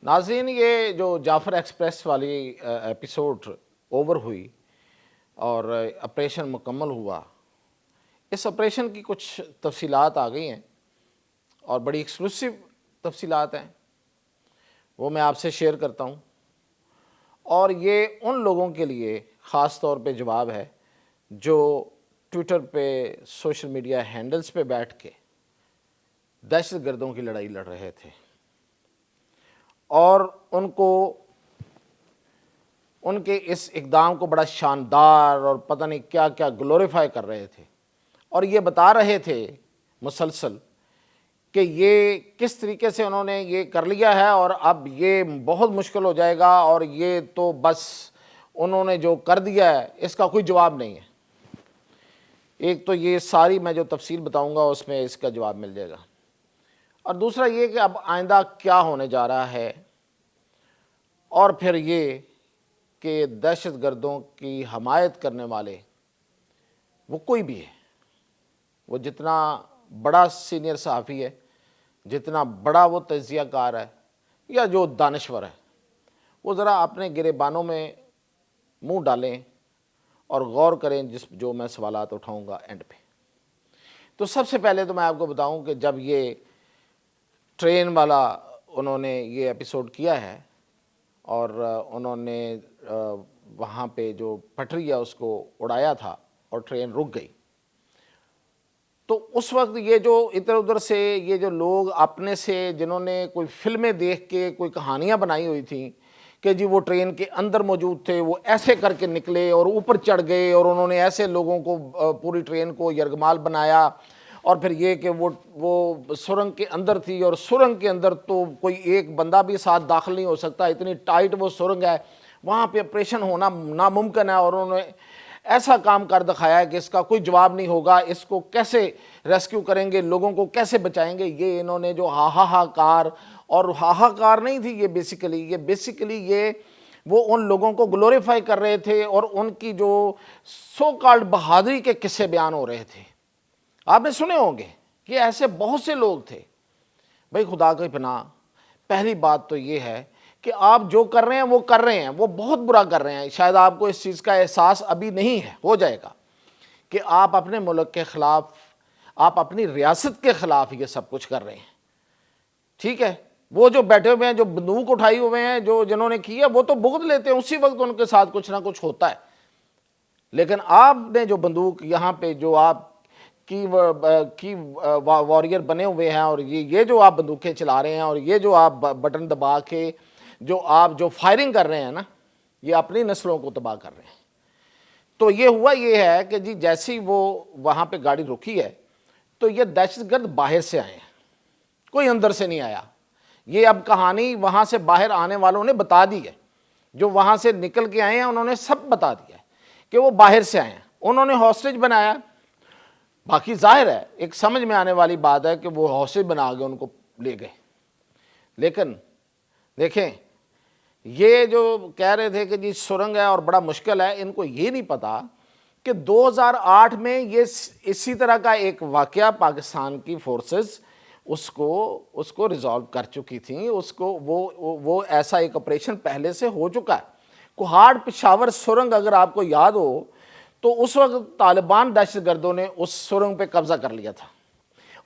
ناظرین، یہ جو جعفر ایکسپریس والی ایپیسوڈ اوور ہوئی اور آپریشن مکمل ہوا، اس آپریشن کی کچھ تفصیلات آ گئی ہیں اور بڑی ایکسکلوسیو تفصیلات ہیں، وہ میں آپ سے شیئر کرتا ہوں۔ اور یہ ان لوگوں کے لیے خاص طور پہ جواب ہے جو ٹویٹر پہ، سوشل میڈیا ہینڈلز پہ بیٹھ کے دہشت گردوں کی لڑائی لڑ رہے تھے اور ان کے اس اقدام کو بڑا شاندار اور پتہ نہیں کیا کیا گلوریفائی کر رہے تھے، اور یہ بتا رہے تھے مسلسل کہ یہ کس طریقے سے انہوں نے یہ کر لیا ہے اور اب یہ بہت مشکل ہو جائے گا، اور یہ تو بس انہوں نے جو کر دیا ہے اس کا کوئی جواب نہیں ہے۔ ایک تو یہ ساری میں جو تفصیل بتاؤں گا اس میں اس کا جواب مل جائے گا، اور دوسرا یہ کہ اب آئندہ کیا ہونے جا رہا ہے، اور پھر یہ کہ دہشت گردوں کی حمایت کرنے والے وہ کوئی بھی ہے، وہ جتنا بڑا سینئر صحافی ہے، جتنا بڑا وہ تجزیہ کار ہے یا جو دانشور ہے، وہ ذرا اپنے گریبانوں میں منہ ڈالیں اور غور کریں جو میں سوالات اٹھاؤں گا اینڈ پہ۔ تو سب سے پہلے تو میں آپ کو بتاؤں کہ جب یہ ٹرین والا انہوں نے یہ ایپیسوڈ کیا ہے اور انہوں نے وہاں پہ جو پٹری ہے اس کو اڑایا تھا اور ٹرین رک گئی، تو اس وقت یہ جو ادھر ادھر سے یہ جو لوگ اپنے سے جنہوں نے کوئی فلمیں دیکھ کے کوئی کہانیاں بنائی ہوئی تھیں کہ جی وہ ٹرین کے اندر موجود تھے، وہ ایسے کر کے نکلے اور اوپر چڑھ گئے اور انہوں نے ایسے لوگوں کو پوری ٹرین کو یرغمال بنایا، اور پھر یہ کہ وہ سرنگ کے اندر تھی اور سرنگ کے اندر تو کوئی ایک بندہ بھی ساتھ داخل نہیں ہو سکتا، اتنی ٹائٹ وہ سرنگ ہے، وہاں پہ آپریشن ہونا ناممکن ہے، اور انہوں نے ایسا کام کر دکھایا ہے کہ اس کا کوئی جواب نہیں ہوگا، اس کو کیسے ریسکیو کریں گے، لوگوں کو کیسے بچائیں گے۔ یہ انہوں نے جو ہاہاکار، اور ہاہاکار نہیں تھی یہ بیسیکلی یہ وہ ان لوگوں کو گلوریفائی کر رہے تھے اور ان کی جو سو کالڈ بہادری کے قصے بیان ہو رہے تھے۔ آپ نے سنے ہوں گے کہ ایسے بہت سے لوگ تھے۔ بھائی خدا کی پناہ، پہلی بات تو یہ ہے کہ آپ جو کر رہے ہیں وہ بہت برا کر رہے ہیں، شاید آپ کو اس چیز کا احساس ابھی نہیں ہے، ہو جائے گا کہ آپ اپنے ملک کے خلاف، آپ اپنی ریاست کے خلاف یہ سب کچھ کر رہے ہیں، ٹھیک ہے۔ وہ جو بیٹھے ہوئے ہیں، جو بندوق اٹھائی ہوئے ہیں، جنہوں نے کیا وہ تو بغض لیتے ہیں، اسی وقت ان کے ساتھ کچھ نہ کچھ ہوتا ہے، لیکن آپ نے جو بندوق یہاں پہ جو آپ کی واریر بنے ہوئے ہیں، اور یہ جو آپ بندوقیں چلا رہے ہیں اور یہ جو آپ بٹن دبا کے جو فائرنگ کر رہے ہیں نا، یہ اپنی نسلوں کو تباہ کر رہے ہیں۔ تو یہ ہوا یہ ہے کہ جی جیسی وہ وہاں پہ گاڑی رکی ہے تو یہ دہشت گرد باہر سے آئے ہیں، کوئی اندر سے نہیں آیا۔ یہ اب کہانی وہاں سے باہر آنے والوں نے بتا دی ہے، جو وہاں سے نکل کے آئے ہیں انہوں نے سب بتا دیا ہے کہ وہ باہر سے آئے ہیں، انہوں نے ہاسٹیج بنایا۔ باقی ظاہر ہے، ایک سمجھ میں آنے والی بات ہے کہ وہ ہاسٹیج بنا کے ان کو لے گئے، لیکن دیکھیں یہ جو کہہ رہے تھے کہ جی سرنگ ہے اور بڑا مشکل ہے، ان کو یہ نہیں پتا کہ 2008 میں یہ اسی طرح کا ایک واقعہ پاکستان کی فورسز اس کو ریزالو کر چکی تھیں، وہ ایسا ایک آپریشن پہلے سے ہو چکا ہے۔ کوہاڑ پشاور سرنگ اگر آپ کو یاد ہو تو اس وقت طالبان دہشت گردوں نے اس سرنگ پہ قبضہ کر لیا تھا،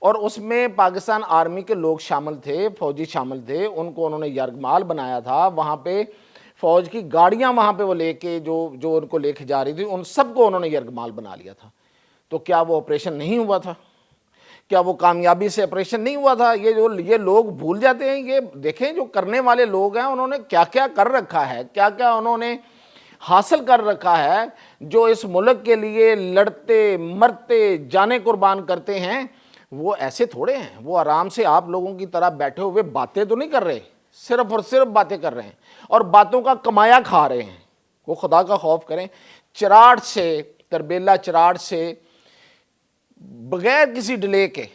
اور اس میں پاکستان آرمی کے لوگ شامل تھے، فوجی شامل تھے، ان کو انہوں نے یرغمال بنایا تھا، وہاں پہ فوج کی گاڑیاں وہاں پہ وہ لے کے جو ان کو لے کے جا رہی تھی، ان سب کو انہوں نے یرغمال بنا لیا تھا۔ تو کیا وہ آپریشن نہیں ہوا تھا؟ کیا وہ کامیابی سے آپریشن نہیں ہوا تھا؟ یہ لوگ بھول جاتے ہیں۔ یہ دیکھیں جو کرنے والے لوگ ہیں انہوں نے کیا کیا کر رکھا ہے، کیا کیا انہوں نے حاصل کر رکھا ہے، جو اس ملک کے لیے لڑتے مرتے جانیں قربان کرتے ہیں، وہ ایسے تھوڑے ہیں۔ وہ آرام سے آپ لوگوں کی طرح بیٹھے ہوئے باتیں تو نہیں کر رہے، صرف اور صرف باتیں کر رہے ہیں اور باتوں کا کمایا کھا رہے ہیں۔ وہ خدا کا خوف کریں۔ چراٹ سے، تربیلا چراٹ سے بغیر کسی ڈیلے کے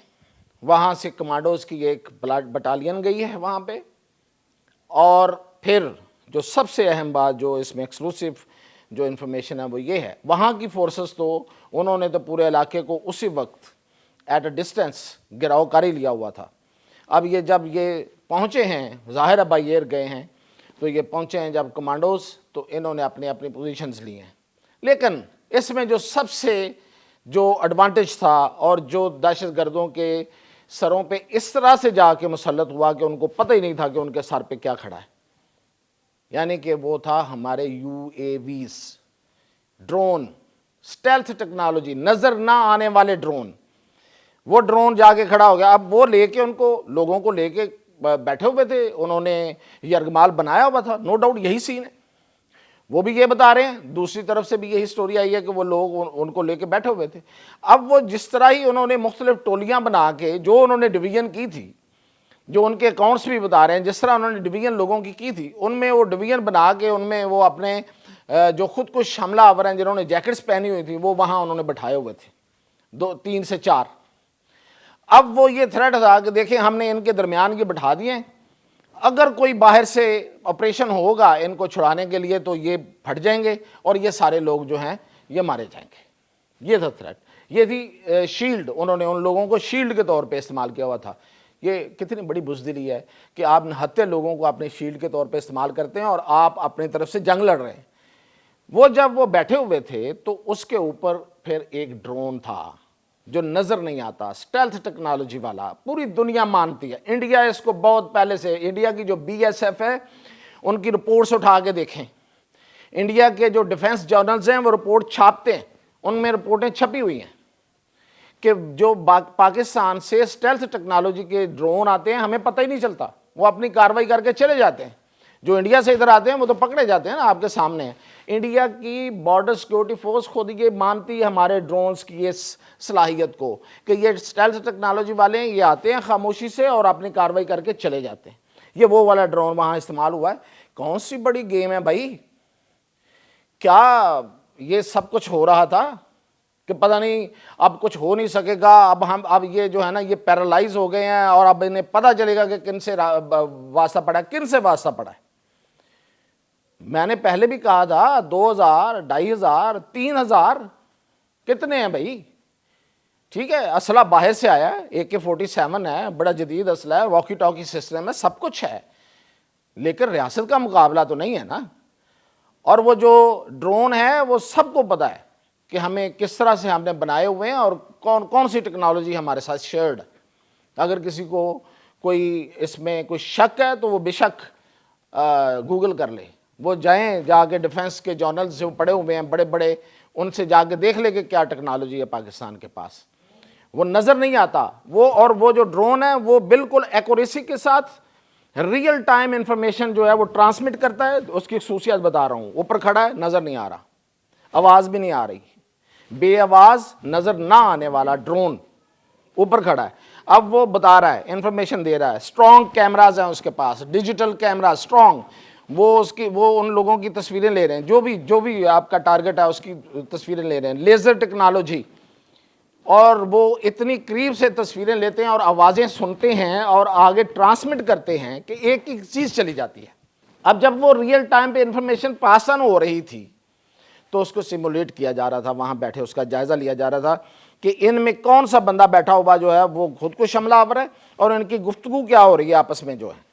وہاں سے کمانڈوز کی ایک بٹالین گئی ہے وہاں پہ، اور پھر جو سب سے اہم بات جو اس میں ایکسکلوسیو جو انفارمیشن ہے وہ یہ ہے، وہاں کی فورسز تو انہوں نے تو پورے علاقے کو اسی وقت ایٹ اے ڈسٹینس گراؤ کر ہی لیا ہوا تھا۔ اب یہ جب یہ پہنچے ہیں، ظاہر ہے بائی ایئر گئے ہیں، تو یہ پہنچے ہیں جب کمانڈوز، تو انہوں نے اپنی اپنی پوزیشنز لی ہیں. لیکن اس میں جو سب سے جو ایڈوانٹیج تھا اور جو دہشت گردوں کے سروں پہ اس طرح سے جا کے مسلط ہوا کہ ان کو پتہ ہی نہیں تھا کہ ان کے سر پہ کیا کھڑا ہے، یعنی کہ وہ تھا ہمارے U A Vs, drone, stealth technology, نظر نہ آنے والے ڈرون. وہ ڈرون جا کے کھڑا ہو گیا. اب وہ لے کے ان کو لوگوں کو لے کے بیٹھے ہوئے تھے، انہوں نے یرغمال بنایا ہوا تھا، نو ڈاؤٹ یہی سین ہے. وہ بھی یہ بتا رہے ہیں، دوسری طرف سے بھی یہی سٹوری آئی ہے کہ وہ لوگ ان کو لے کے بیٹھے ہوئے تھے. اب وہ جس طرح ہی انہوں نے مختلف ٹولیاں بنا کے جو انہوں نے ڈویژن کی تھی، جو ان کے اکاؤنٹس بھی بتا رہے ہیں جس طرح انہوں نے ڈویژن لوگوں کی تھی، ان میں وہ ڈویژن بنا کے ان میں وہ اپنے جو خود کش حملہ آور ہیں جنہوں نے جیکٹس پہنی ہوئی تھی وہ وہاں انہوں نے بٹھائے ہوئے تھے، 3 سے 4. اب وہ یہ تھریٹ تھا کہ دیکھیں ہم نے ان کے درمیان یہ بٹھا دیے ہیں، اگر کوئی باہر سے آپریشن ہوگا ان کو چھڑانے کے لیے تو یہ پھٹ جائیں گے اور یہ سارے لوگ جو ہیں یہ مارے جائیں گے. یہ تھا تھریٹ، یہ تھی شیلڈ. انہوں نے ان لوگوں کو شیلڈ کے طور پہ استعمال کیا ہوا تھا. یہ کتنی بڑی بزدلی ہے کہ آپ نہتے لوگوں کو اپنے شیلڈ کے طور پہ استعمال کرتے ہیں اور آپ اپنی طرف سے جنگ لڑ رہے ہیں. وہ جب وہ بیٹھے ہوئے تھے تو اس کے اوپر پھر ایک ڈرون تھا جو نظر نہیں آتا، اسٹیلتھ ٹیکنالوجی والا، پوری دنیا مانتی ہے. انڈیا اس کو بہت پہلے سے، انڈیا کی جو بی ایس ایف ہے ان کی رپورٹس اٹھا کے دیکھیں، انڈیا کے جو ڈیفنس جرنلز ہیں وہ رپورٹ چھاپتے ہیں، ان میں رپورٹیں چھپی ہوئی ہیں کہ جو پاکستان سے اسٹیلتھ ٹیکنالوجی کے ڈرون آتے ہیں ہمیں پتہ ہی نہیں چلتا، وہ اپنی کاروائی کر کے چلے جاتے ہیں. جو انڈیا سے ادھر آتے ہیں وہ تو پکڑے جاتے ہیں نا، آپ کے سامنے ہیں. انڈیا کی بارڈر سیکورٹی فورس خود یہ مانتی ہے ہمارے ڈرونز کی اس صلاحیت کو کہ یہ اسٹیلتھ ٹیکنالوجی والے ہیں، یہ آتے ہیں خاموشی سے اور اپنی کاروائی کر کے چلے جاتے ہیں. یہ وہ والا ڈرون وہاں استعمال ہوا ہے. کون سی بڑی گیم ہے بھائی، کیا یہ سب کچھ ہو رہا تھا کہ پتہ نہیں اب کچھ ہو نہیں سکے گا، اب یہ جو ہے نا یہ پیرالائز ہو گئے ہیں اور اب انہیں پتہ چلے گا کہ کن سے واسطہ پڑا ہے، کن سے واسطہ پڑا ہے. میں نے پہلے بھی کہا تھا 2000، 2500، 3000 کتنے ہیں بھائی؟ ٹھیک ہے، اسلحہ باہر سے آیا ہے، AK-47 ہے، بڑا جدید اسلحہ ہے، واکی ٹاکی سسٹم ہے، سب کچھ ہے، لیکن ریاست کا مقابلہ تو نہیں ہے نا. اور وہ جو ڈرون ہے وہ سب کو پتہ ہے کہ ہمیں کس طرح سے ہم نے بنائے ہوئے ہیں اور کون کون سی ٹیکنالوجی ہمارے ساتھ شیئرڈ. اگر کسی کو کوئی اس میں کوئی شک ہے تو وہ بے شک گوگل کر لے، وہ جائیں جا کے ڈیفنس کے جرنلز جو پڑے ہوئے ہیں بڑے بڑے، ان سے جا کے دیکھ لے کہ کیا ٹیکنالوجی ہے پاکستان کے پاس. وہ نظر نہیں آتا وہ، اور وہ جو ڈرون ہے وہ بالکل ایکوریسی کے ساتھ ریئل ٹائم انفارمیشن جو ہے وہ ٹرانسمٹ کرتا ہے. اس کی خصوصیت بتا رہا ہوں، اوپر کھڑا ہے نظر نہیں آ رہا، آواز بھی نہیں آ رہی، بے آواز نظر نہ آنے والا ڈرون اوپر کھڑا ہے. اب وہ بتا رہا ہے، انفارمیشن دے رہا ہے. اسٹرانگ کیمراز ہیں اس کے پاس، ڈیجیٹل کیمرا اسٹرانگ. وہ ان لوگوں کی تصویریں لے رہے ہیں، جو بھی آپ کا ٹارگٹ ہے اس کی تصویریں لے رہے ہیں. لیزر ٹیکنالوجی، اور وہ اتنی قریب سے تصویریں لیتے ہیں اور آوازیں سنتے ہیں اور آگے ٹرانسمٹ کرتے ہیں کہ ایک ایک چیز چلی جاتی ہے. اب جب وہ ریئل ٹائم پہ انفارمیشن پاس آن ہو رہی تھی تو اس کو سیمولیٹ کیا جا رہا تھا، وہاں بیٹھے اس کا جائزہ لیا جا رہا تھا کہ ان میں کون سا بندہ بیٹھا ہوا جو ہے وہ خود کو حملہ آور ہے اور ان کی گفتگو کیا ہو رہی ہے آپس میں جو ہے،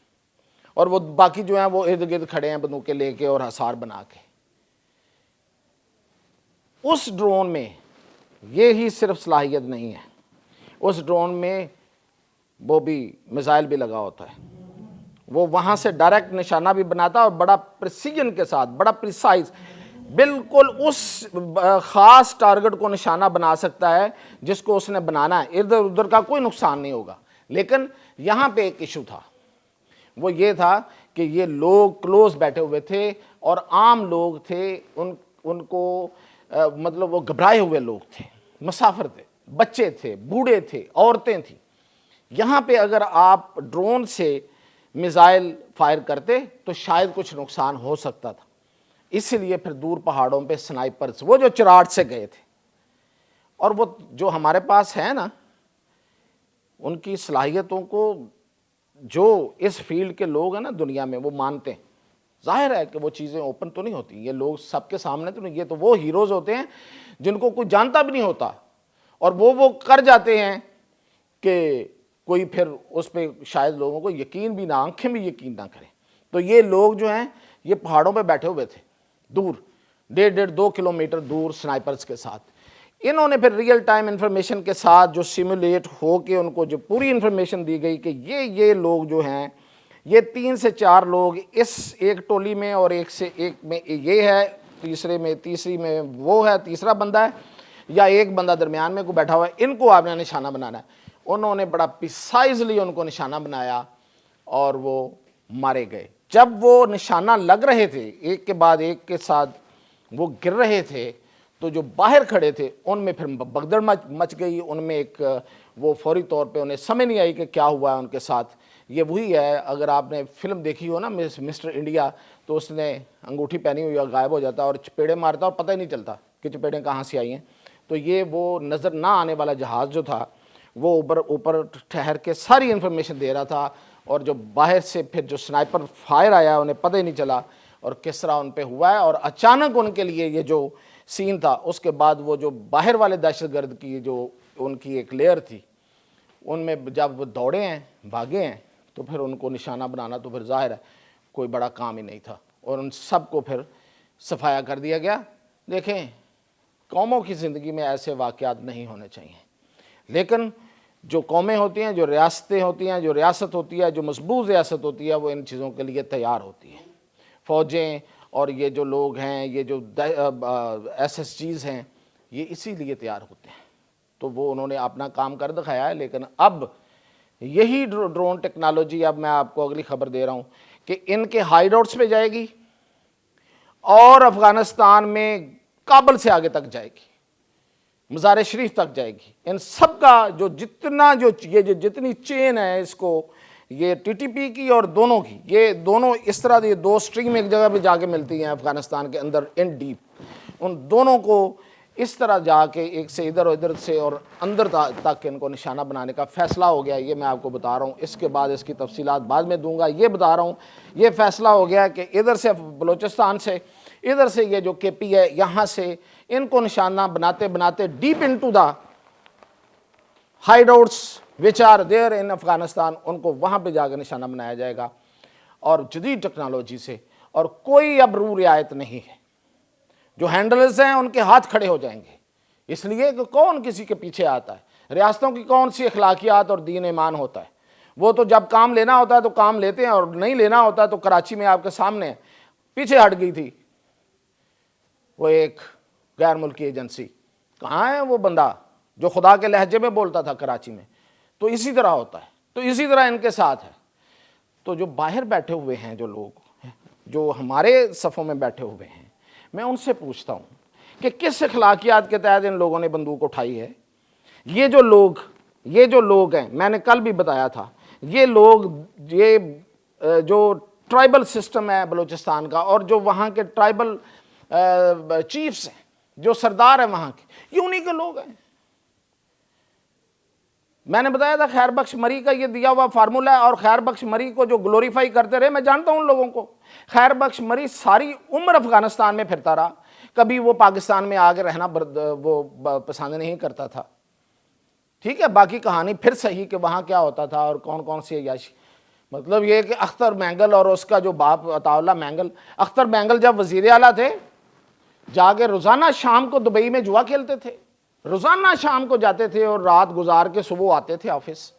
اور وہ باقی جو ہیں وہ ارد گرد کھڑے ہیں بندوقیں لے کے اور حصار بنا کے. اس ڈرون میں یہ ہی صرف صلاحیت نہیں ہے، اس ڈرون میں وہ بھی میزائل بھی لگا ہوتا ہے. وہ وہاں سے ڈائریکٹ نشانہ بھی بناتا ہے اور بڑا پریسیجن کے ساتھ، بڑا پریسائز، بالکل اس خاص ٹارگٹ کو نشانہ بنا سکتا ہے جس کو اس نے بنانا ہے. ادھر ادھر کا کوئی نقصان نہیں ہوگا. لیکن یہاں پہ ایک ایشو تھا، وہ یہ تھا کہ یہ لوگ کلوز بیٹھے ہوئے تھے اور عام لوگ تھے، ان کو مطلب وہ گھبرائے ہوئے لوگ تھے، مسافر تھے، بچے تھے، بوڑھے تھے، عورتیں تھیں. یہاں پہ اگر آپ ڈرون سے میزائل فائر کرتے تو شاید کچھ نقصان ہو سکتا تھا. اسی لیے پھر دور پہاڑوں پہ سنائپرز، وہ جو چراٹ سے گئے تھے، اور وہ جو ہمارے پاس ہے نا، ان کی صلاحیتوں کو جو اس فیلڈ کے لوگ ہیں نا دنیا میں وہ مانتے ہیں. ظاہر ہے کہ وہ چیزیں اوپن تو نہیں ہوتی، یہ لوگ سب کے سامنے تو نہیں، یہ تو وہ ہیروز ہوتے ہیں جن کو کوئی جانتا بھی نہیں ہوتا اور وہ کر جاتے ہیں کہ کوئی پھر اس پہ شاید لوگوں کو یقین بھی نہ، آنکھیں بھی یقین نہ کریں. تو یہ لوگ جو ہیں یہ پہاڑوں پہ بیٹھے ہوئے تھے دور، 1.5-2 کلومیٹر دور سنائپرز کے ساتھ. انہوں نے پھر ریئل ٹائم انفارمیشن کے ساتھ جو سیمولیٹ ہو کے ان کو جو پوری انفارمیشن دی گئی کہ یہ لوگ جو ہیں یہ 3 سے 4 لوگ اس ایک ٹولی میں، اور ایک سے ایک میں یہ ہے، تیسری میں وہ ہے، تیسرا بندہ ہے، یا ایک بندہ درمیان میں کو بیٹھا ہوا ہے، ان کو آپ نے نشانہ بنانا ہے. انہوں نے بڑا پریسائزلی ان کو نشانہ بنایا اور وہ مارے گئے. جب وہ نشانہ لگ رہے تھے ایک کے بعد ایک کے ساتھ وہ گر رہے تھے تو جو باہر کھڑے تھے ان میں پھر بگدڑ مچ گئی. ان میں ایک وہ فوری طور پہ انہیں سمجھ نہیں آئی کہ کیا ہوا ہے ان کے ساتھ. یہ وہی ہے، اگر آپ نے فلم دیکھی ہو نا مسٹر انڈیا، تو اس نے انگوٹھی پہنی ہوئی اور غائب ہو جاتا اور چپیڑے مارتا اور پتہ ہی نہیں چلتا کہ چپیڑیں کہاں سے آئی ہیں. تو یہ وہ نظر نہ آنے والا جہاز جو تھا وہ اوپر ٹھہر کے ساری انفارمیشن دے رہا تھا، اور جو باہر سے پھر جو سنائپر فائر آیا انہیں پتہ ہی نہیں چلا اور کس طرح ان پہ ہوا ہے. اور اچانک ان کے لیے یہ جو سین تھا، اس کے بعد وہ جو باہر والے دہشت گرد کی جو ان کی ایک لیئر تھی، ان میں جب وہ دوڑے ہیں، بھاگے ہیں، تو پھر ان کو نشانہ بنانا تو پھر ظاہر ہے کوئی بڑا کام ہی نہیں تھا، اور ان سب کو پھر صفایا کر دیا گیا. دیکھیں، قوموں کی زندگی میں ایسے واقعات نہیں ہونے چاہیے، لیکن جو قومیں ہوتی ہیں، جو ریاستیں ہوتی ہیں، جو ریاست ہوتی ہے، جو مضبوط ریاست ہوتی ہے، وہ ان چیزوں کے لیے تیار ہوتی ہے. فوجیں اور یہ جو لوگ ہیں، یہ جو SSGs ہیں، یہ اسی لیے تیار ہوتے ہیں. تو وہ انہوں نے اپنا کام کر دکھایا ہے. لیکن اب یہی ڈرون ٹیکنالوجی، اب میں آپ کو اگلی خبر دے رہا ہوں کہ ان کے ہائیڈ آؤٹس پہ جائے گی اور افغانستان میں کابل سے آگے تک جائے گی، مزار شریف تک جائے گی. ان سب کا جو جتنی چین ہے، اس کو یہ TTP کی اور دونوں کی، یہ دونوں اس طرح یہ 2 سٹریم ایک جگہ پہ جا کے ملتی ہیں افغانستان کے اندر ان ڈیپ. ان دونوں کو اس طرح جا کے ایک سے ادھر سے اور اندر تک ان کو نشانہ بنانے کا فیصلہ ہو گیا. یہ میں آپ کو بتا رہا ہوں، اس کے بعد اس کی تفصیلات بعد میں دوں گا. یہ بتا رہا ہوں یہ فیصلہ ہو گیا کہ ادھر سے بلوچستان سے، ادھر سے یہ جو KP ہے، یہاں سے ان کو نشانہ بناتے بناتے deep into the Hyde outs which are there in Afghanistan, ان کو وہاں پہ جا کے نشانہ بنایا جائے گا اور جدید ٹیکنالوجی سے. اور کوئی اب رو رعایت نہیں ہے. جو ہینڈلرز ہیں ان کے ہاتھ کھڑے ہو جائیں گے، اس لیے کہ کون کسی کے پیچھے آتا ہے. ریاستوں کی کون سی اخلاقیات اور دین ایمان ہوتا ہے. وہ تو جب کام لینا ہوتا ہے تو کام لیتے ہیں، اور نہیں لینا ہوتا ہے تو کراچی میں آپ کے سامنے پیچھے ہٹ گئی تھی وہ ایک غیر ملکی ایجنسی. کہاں ہے وہ بندہ جو خدا کے لہجے میں بولتا تھا کراچی میں؟ تو اسی طرح ہوتا ہے. تو اسی طرح ان کے ساتھ ہے. تو جو باہر بیٹھے ہوئے ہیں، جو لوگ جو ہمارے صفوں میں بیٹھے ہوئے ہیں، میں ان سے پوچھتا ہوں کہ کس اخلاقیات کے تحت ان لوگوں نے بندوق اٹھائی ہے. یہ جو لوگ ہیں، میں نے کل بھی بتایا تھا، یہ لوگ یہ جو ٹرائبل سسٹم ہے بلوچستان کا، اور جو وہاں کے ٹرائبل چیفز ہیں، جو سردار ہیں وہاں کے، یہ انہی کے لوگ ہیں. میں نے بتایا تھا خیر بخش مری کا یہ دیا ہوا فارمولہ ہے، اور خیر بخش مری کو جو گلوریفائی کرتے رہے، میں جانتا ہوں ان لوگوں کو. خیر بخش مری ساری عمر افغانستان میں پھرتا رہا، کبھی وہ پاکستان میں آگے رہنا وہ پسند نہیں کرتا تھا. ٹھیک ہے، باقی کہانی پھر صحیح کہ وہاں کیا ہوتا تھا اور کون کون سی عیاشی. مطلب یہ کہ اختر مینگل اور اس کا جو باپ عطا اللہ مینگل، اختر مینگل جب وزیر اعلیٰ تھے، جا کے روزانہ شام کو دبئی میں جوا کھیلتے تھے. روزانہ شام کو جاتے تھے اور رات گزار کے صبح آتے تھے آفس.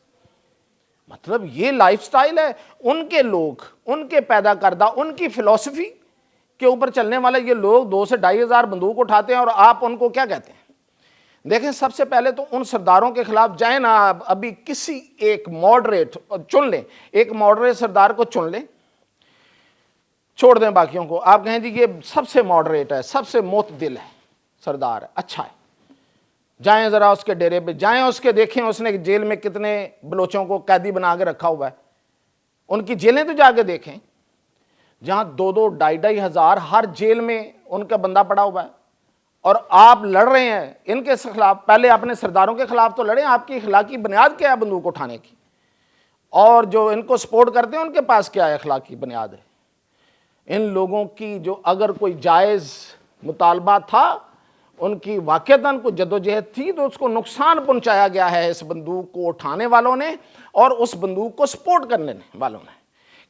مطلب یہ لائف سٹائل ہے ان کے لوگ، ان کے پیدا کردہ، ان کی فلسفی کے اوپر چلنے والے یہ لوگ 2 سے 2,500 بندوق اٹھاتے ہیں، اور آپ ان کو کیا کہتے ہیں؟ دیکھیں، سب سے پہلے تو ان سرداروں کے خلاف جائیں نا. ابھی کسی ایک ماڈریٹ چن لیں، ایک ماڈریٹ سردار کو چن لیں، چھوڑ دیں باقیوں کو. آپ کہیں جی یہ سب سے ماڈریٹ ہے، سب سے معتدل ہے سردار ہے، اچھا ہے، جائیں ذرا اس کے ڈیرے پہ، جائیں اس کے دیکھیں اس نے جیل میں کتنے بلوچوں کو قیدی بنا کے رکھا ہوا ہے. ان کی جیلیں تو جا کے دیکھیں، جہاں 2-2 2,500 ہزار ہر جیل میں ان کا بندہ پڑا ہوا ہے. اور آپ لڑ رہے ہیں ان کے خلاف. پہلے اپنے سرداروں کے خلاف تو لڑیں. آپ کی اخلاقی بنیاد کیا ہے بندوق اٹھانے کی؟ اور جو ان کو سپورٹ کرتے ہیں ان کے پاس کیا ہے اخلاقی بنیاد ہے؟ ان لوگوں کی جو اگر کوئی جائز مطالبہ تھا ان کی واقعتاً کوئی جدوجہد تھی تو اس کو نقصان پہنچایا گیا ہے اس بندوق کو اٹھانے والوں نے اور اس بندوق کو سپورٹ کرنے والوں نے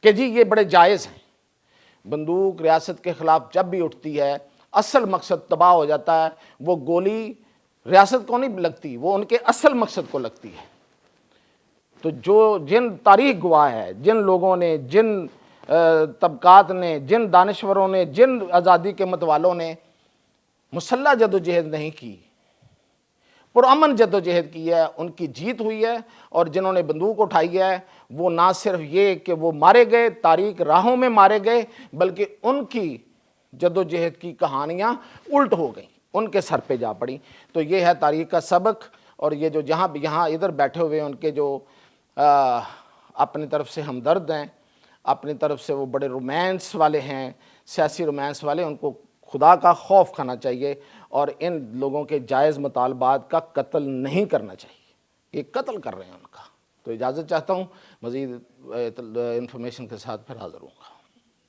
کہ جی یہ بڑے جائز ہیں۔ بندوق ریاست کے خلاف جب بھی اٹھتی ہے اصل مقصد تباہ ہو جاتا ہے، وہ گولی ریاست کو نہیں لگتی، وہ ان کے اصل مقصد کو لگتی ہے۔ تو جن تاریخ گواہ ہے، جن لوگوں نے، جن طبقات نے، جن دانشوروں نے، جن آزادی کے متوالوں نے مسلح جدوجہد نہیں کی، پرامن جدوجہد کی ہے، ان کی جیت ہوئی ہے۔ اور جنہوں نے بندوق اٹھائی ہے وہ نہ صرف یہ کہ وہ مارے گئے، تاریخ راہوں میں مارے گئے، بلکہ ان کی جدوجہد کی کہانیاں الٹ ہو گئیں، ان کے سر پہ جا پڑیں۔ تو یہ ہے تاریخ کا سبق۔ اور یہ جو یہاں ادھر بیٹھے ہوئے ان کے جو اپنی طرف سے ہمدرد ہیں، اپنی طرف سے وہ بڑے رومانس والے ہیں، سیاسی رومانس والے، ان کو خدا کا خوف کھانا چاہیے اور ان لوگوں کے جائز مطالبات کا قتل نہیں کرنا چاہیے۔ یہ قتل کر رہے ہیں ان کا۔ تو اجازت چاہتا ہوں، مزید انفارمیشن کے ساتھ پھر حاضر ہوں گا۔